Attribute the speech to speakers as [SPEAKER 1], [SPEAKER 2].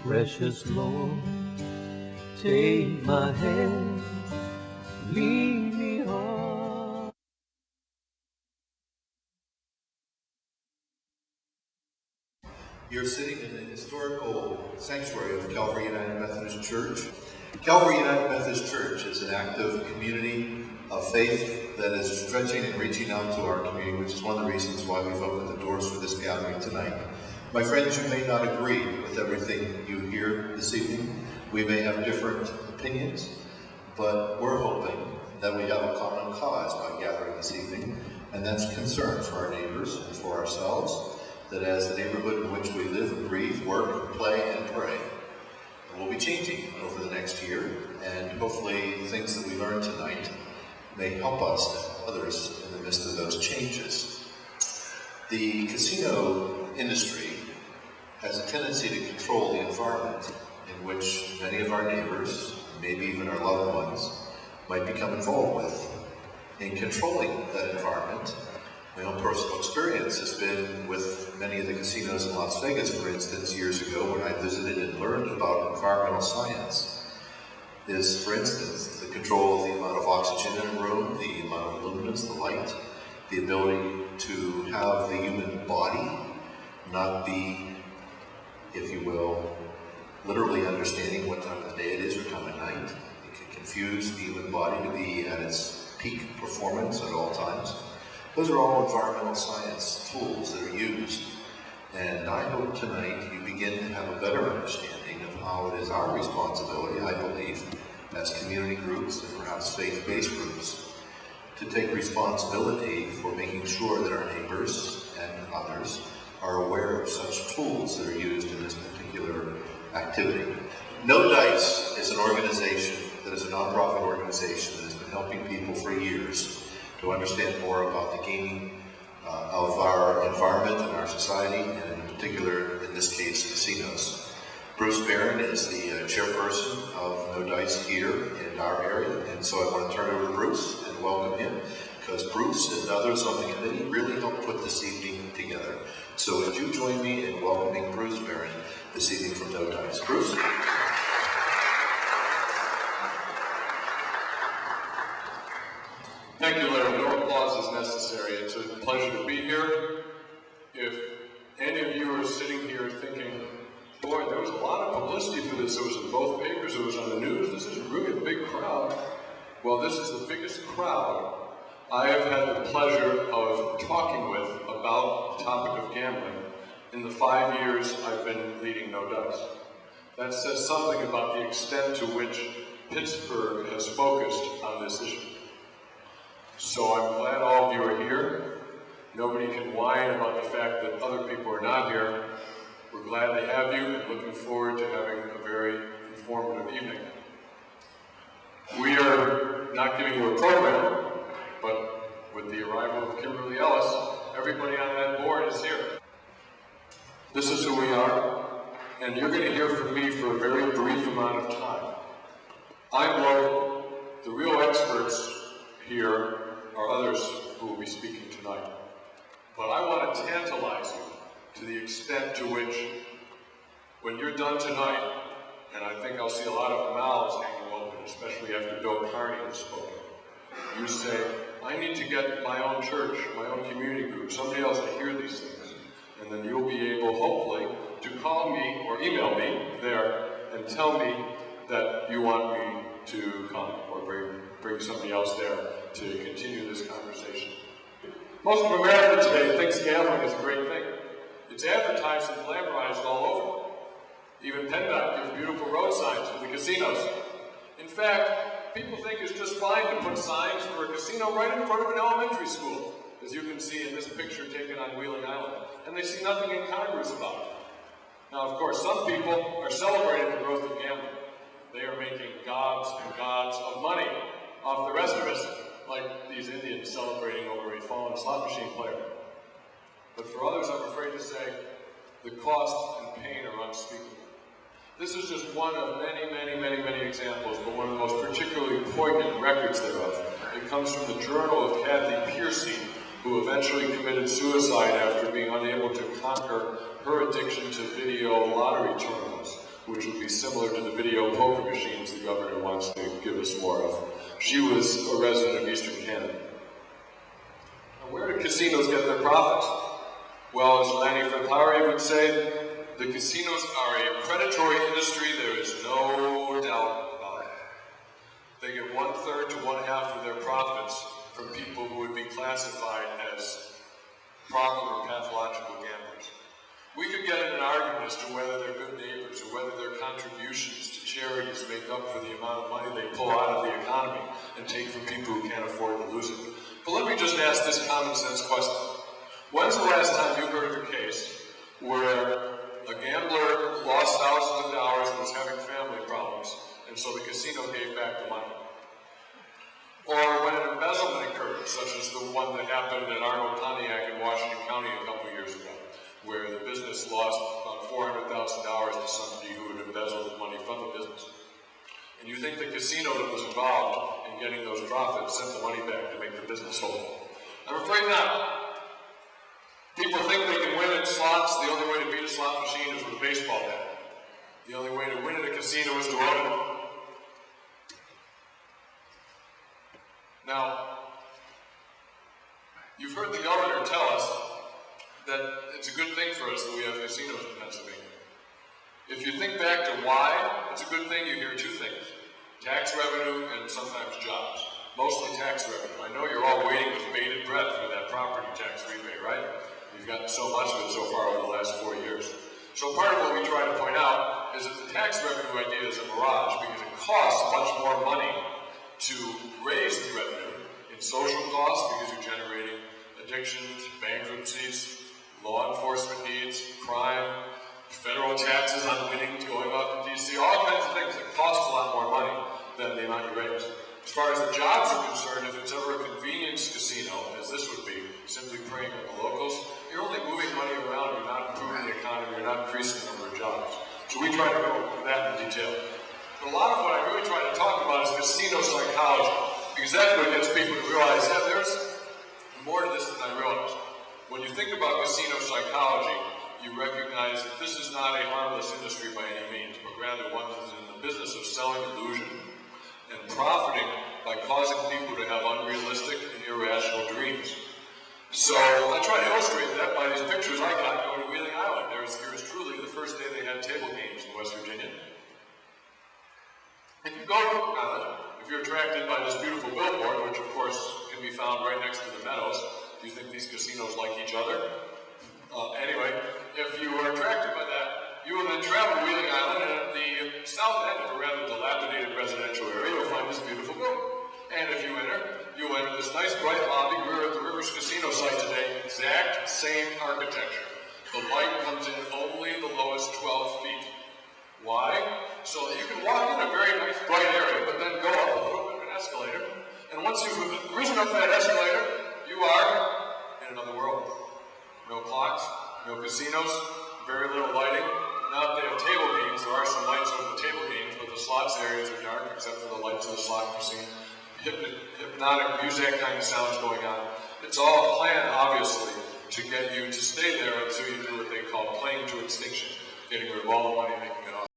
[SPEAKER 1] Precious Lord, take my hand, lead me on.
[SPEAKER 2] You're sitting in the historical sanctuary of Calvary United Methodist Church. Calvary United Methodist Church is an active community of faith that is stretching and reaching out to our community, which is one of the reasons why we've opened the doors for this gathering tonight. My friends, you may not agree with everything you hear this evening. We may have different opinions, but we're hoping that we have a common cause by gathering this evening, and that's concern for our neighbors and for ourselves, that as the neighborhood in which we live and breathe, work, play, and pray, will be changing over the next year, and hopefully things that we learned tonight may help us and others in the midst of those changes. The casino industry has a tendency to control the environment in which many of our neighbors, maybe even our loved ones, might become involved with. In controlling that environment, my own personal experience has been with many of the casinos in Las Vegas, for instance, years ago when I visited and learned about environmental science. Is, for instance, the control of the amount of oxygen in a room, the amount of luminance, the light, the ability to have the human body not be, if you will, literally understanding what time of the day it is or time of night. It can confuse the human body to be at its peak performance at all times. Those are all environmental science tools that are used. And I hope tonight you begin to have a better understanding of how it is our responsibility, I believe, as community groups and perhaps faith-based groups, to take responsibility for making sure that our neighbors and others are aware of such tools that are used in this particular activity. No Dice is an organization that is a nonprofit organization that has been helping people for years to understand more about the gaming of our environment and our society, and in particular, in this case, casinos. Bruce Barron is the chairperson of No Dice here in our area, and so I want to turn it over to Bruce and welcome him, because Bruce and others on the committee really helped put this evening together. So would you join me in welcoming Bruce Barron this evening from No Dice. Bruce?
[SPEAKER 3] Thank you, Larry. No applause is necessary. It's a pleasure to be here. If any of you are sitting here thinking, boy, there was a lot of publicity for this. It was in both papers, it was on the news. This is really a big crowd. Well, this is the biggest crowd I have had the pleasure of talking with about the topic of gambling in the 5 years I've been leading No Dice. That says something about the extent to which Pittsburgh has focused on this issue. So I'm glad all of you are here. Nobody can whine about the fact that other people are not here. We're glad to have you and looking forward to having a very informative evening. We are not giving you a program, but with the arrival of Kimberly Ellis, everybody on that board is here. This is who we are, and you're going to hear from me for a very brief amount of time. I'm local. The real experts here are others who will be speaking tonight. But I want to tantalize you to the extent to which, when you're done tonight, and I think I'll see a lot of mouths hanging open, especially after Bill Kearny has spoken, you say, I need to get my own church, my own community group, somebody else to hear these things. And then you'll be able, hopefully, to call me or email me there and tell me that you want me to come or bring somebody else there to continue this conversation. Most of America today thinks gambling is a great thing. It's advertised and glamorized all over. Even PennDOT gives beautiful road signs for the casinos. In fact, people think it's just fine to put signs for a casino right in front of an elementary school, as you can see in this picture taken on Wheeling Island, and they see nothing incongruous about it. Now, of course, some people are celebrating the growth of gambling. They are making gobs and gobs of money off the rest of us, like these Indians celebrating over a fallen slot machine player. But for others, I'm afraid to say, the cost and pain are unspeakable. This is just one of many examples, but one of the most particularly poignant records thereof. It comes from the journal of Kathy Piercy, who eventually committed suicide after being unable to conquer her addiction to video lottery terminals. which would be similar to the video poker machines the governor wants to give us more of. She was a resident of Eastern Canada. Now, where do casinos get their profits? Well, as Lanny Fatari would say, the casinos are a predatory industry, there is no doubt about it. They get 1/3 to 1/2 of their profits from people who would be classified as problem or pathological gamblers. We could get in an argument as to whether they're good neighbors or whether their contributions to charities make up for the amount of money they pull out of the economy and take from people who can't afford to lose it. But let me just ask this common sense question. When's the last time you heard of a case where a gambler lost thousands of dollars and was having family problems, and so the casino gave back the money? Or when an embezzlement occurred, such as the one that happened at Arnold Pontiac in Washington County a couple years ago, where the business lost about $400,000 to somebody who had embezzled the money from the business. And you think the casino that was involved in getting those profits sent the money back to make the business whole? I'm afraid not. People think they can win at slots. The only way to beat a slot machine is with a baseball bat. The only way to win at a casino is to own it. Now, you've heard the governor tell us that it's a good thing for us that we have casinos in Pennsylvania. If you think back to why it's a good thing, you hear two things: tax revenue and sometimes jobs. Mostly tax revenue. I know you're all waiting with bated breath for that property tax rebate, right? You've gotten so much of it so far over the last 4 years. So part of what we try to point out is that the tax revenue idea is a mirage because it costs much more money to raise the revenue in social costs because you're generating addictions, bankruptsies, law enforcement needs, crime, federal taxes on winnings going off in D.C., all kinds of things that cost a lot more money than the amount you raise. As far as the jobs are concerned, if it's ever a convenience casino, as this would be, simply preying on the locals, you're only moving money around, you're not improving the economy, you're not increasing the number of jobs. So we try to go into that in detail. But a lot of what I really try to talk about is casino psychology, because that's what gets people to realize, yeah, there's more to this than I realized. When you think about casino psychology, you recognize that this is not a harmless industry by any means, but rather one that is in the business of selling illusion and profiting by causing people to have unrealistic and irrational dreams. So I try to illustrate that by these pictures I got going to Wheeling Island. Here's truly the first day they had table games in West Virginia. If you go to Wheeling Island, if you're attracted by this beautiful billboard, which of course can be found right next to the meadows, do you think these casinos like each other? Anyway, if you are attracted by that, you will then travel to Wheeling Island, and at the south end of a rather dilapidated residential area, you'll find this beautiful building. And if you enter this nice bright lobby. We're at the Rivers Casino site today, exact same architecture. The light comes in only the lowest 12 feet. Why? So that you can walk in a very nice bright area, but then go up a little bit of an escalator. And once you've risen up that escalator, you are in another world. No clocks, no casinos, very little lighting. Now they have table games. There are some lights over the table games, but the slots areas are dark except for the lights of the slot machine. Hypnotic music kind of sounds going on. It's all planned, obviously, to get you to stay there until you do what they call playing to extinction, getting rid of all the money, making it off.